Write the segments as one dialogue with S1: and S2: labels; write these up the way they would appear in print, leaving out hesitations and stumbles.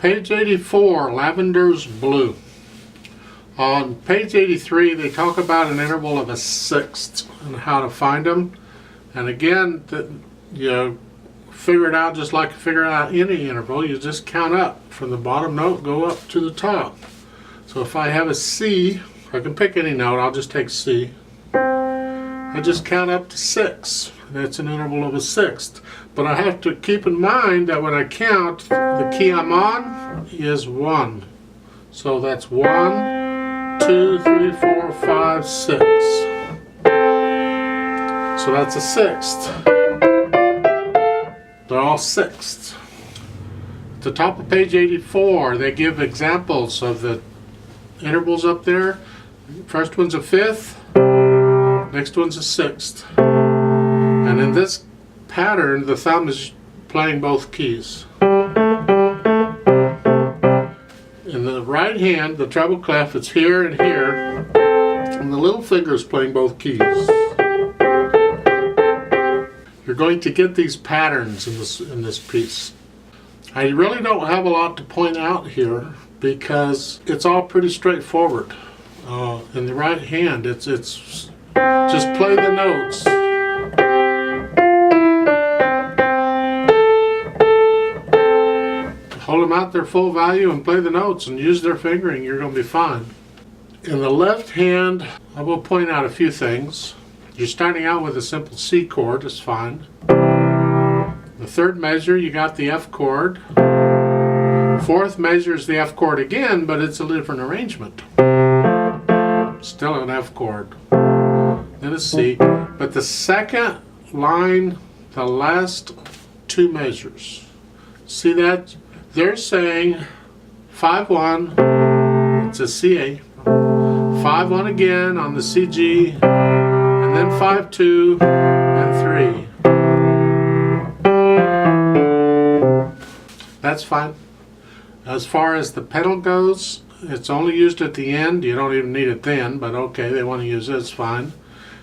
S1: Page 84, Lavender's Blue. On page 83, they talk about an interval of a sixth and how to find them. And again, you figure it out just like you figure out any interval. You just count up from the bottom note, go up to the top. So if I have a C, I can pick any note, I'll just take C. I just count up to 6. That's an interval of a sixth. But I have to keep in mind that when I count, the key I'm on is 1. So that's 1, 2, 3, 4, 5, 6. So that's a sixth. They're all sixths. At the top of page 84, they give examples of the intervals up there. First one's a fifth, next one's a sixth. And in this pattern, the thumb is playing both keys. In the right hand, the treble clef, it's here and here, and the little finger is playing both keys. You're going to get these patterns in this piece. I really don't have a lot to point out here because it's all pretty straightforward. In the right hand, it's just play the notes. Hold them out their full value and play the notes and use their fingering. You're going to be fine. In the left hand, I will point out a few things. You're starting out with a simple C chord, it's fine. The third measure, you got the F chord. Fourth measure is the F chord again, but it's a different arrangement. Still an F chord. Then a C. But the second line, the last two measures. See that? They're saying 5-1, it's a CA. 5-1 again on the CG, and then 5-2 and 3. That's fine. As far as the pedal goes, it's only used at the end. You don't even need it then, but okay, they want to use it, it's fine.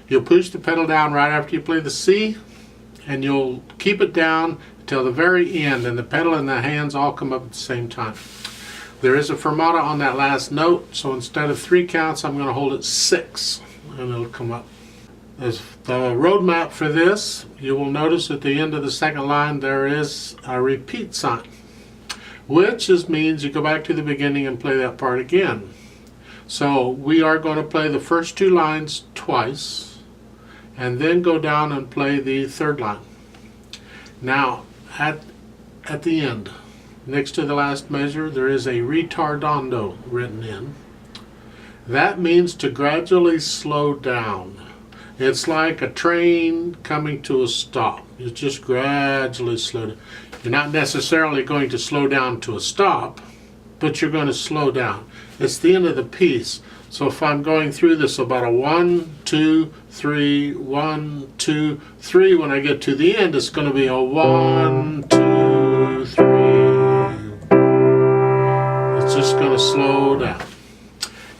S1: You'll push the pedal down right after you play the C, and you'll keep it down till the very end, and the pedal and the hands all come up at the same time. There is a fermata on that last note, so instead of 3 counts, I'm going to hold it 6, and it'll come up. As the roadmap for this, you will notice at the end of the second line there is a repeat sign, which means you go back to the beginning and play that part again. So we are going to play the first 2 lines twice, and then go down and play the third line. Now, at the end, next to the last measure, there is a retardando written in. That means to gradually slow down. It's like a train coming to a stop. You just gradually slow down. You're not necessarily going to slow down to a stop, but you're going to slow down. It's the end of the piece. So if I'm going through this about a 1, 2, 3, 1, 2, 3, when I get to the end, it's going to be a 1, 2, 3. It's just going to slow down.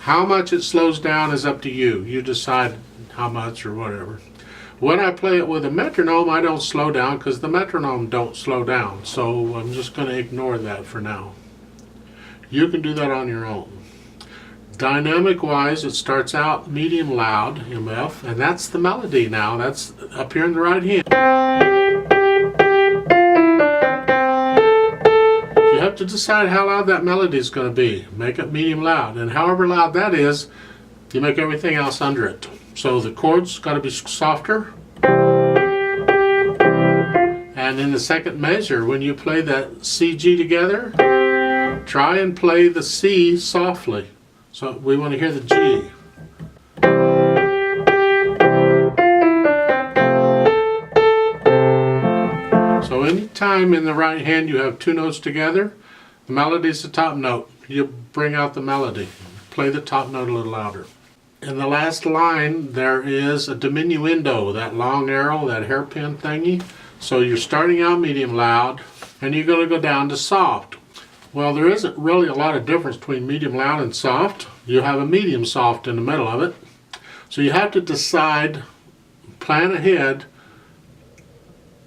S1: How much it slows down is up to you. You decide how much or whatever. When I play it with a metronome, I don't slow down because the metronome don't slow down. So I'm just going to ignore that for now. You can do that on your own. Dynamic wise, it starts out medium loud, MF, and that's the melody now. That's up here in the right hand. You have to decide how loud that melody is going to be. Make it medium loud, and however loud that is, you make everything else under it. So the chords got to be softer. And in the second measure, when you play that CG together, try and play the C softly. So we want to hear the G. So anytime in the right hand you have 2 notes together, the melody is the top note. You bring out the melody. Play the top note a little louder. In the last line there is a diminuendo, that long arrow, that hairpin thingy. So you're starting out medium loud and you're going to go down to soft. Well, there isn't really a lot of difference between medium loud and soft. You have a medium soft in the middle of it. So you have to decide, plan ahead,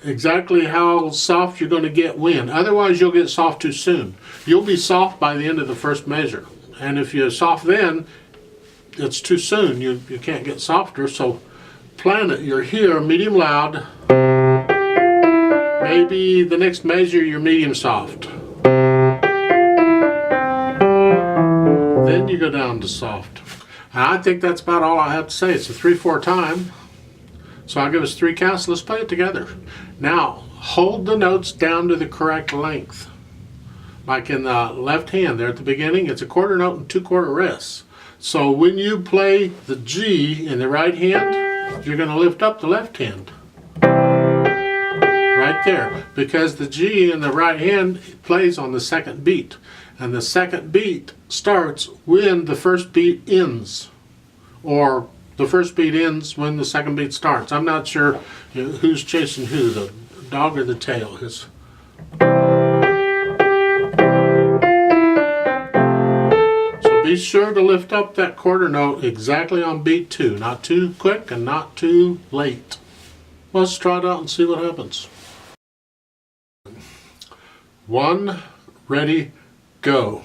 S1: exactly how soft you're going to get when. Otherwise, you'll get soft too soon. You'll be soft by the end of the first measure. And if you're soft then, it's too soon. You can't get softer. So plan it. You're here, medium loud. Maybe the next measure, you're medium soft. Then you go down to soft. And I think that's about all I have to say. It's a 3/4 time. So I'll give us 3 counts. Let's play it together. Now, hold the notes down to the correct length. Like in the left hand there at the beginning, it's a quarter note and 2 quarter rests. So when you play the G in the right hand, you're going to lift up the left hand. Right there. Because the G in the right hand plays on the second beat. And the second beat starts when the first beat ends. Or the first beat ends when the second beat starts. I'm not sure who's chasing who, the dog or the tail. So be sure to lift up that quarter note exactly on beat 2. Not too quick and not too late. Let's try it out and see what happens. 1, ready, go.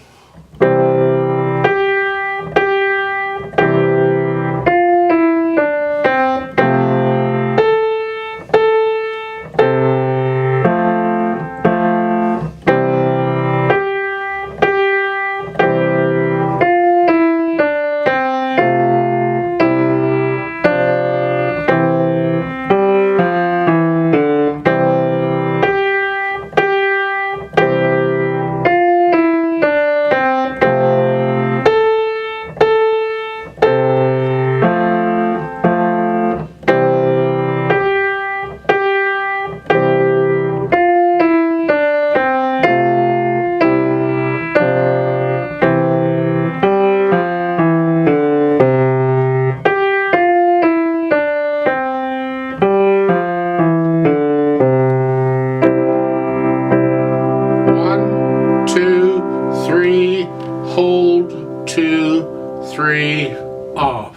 S1: Hold, 2, 3, off.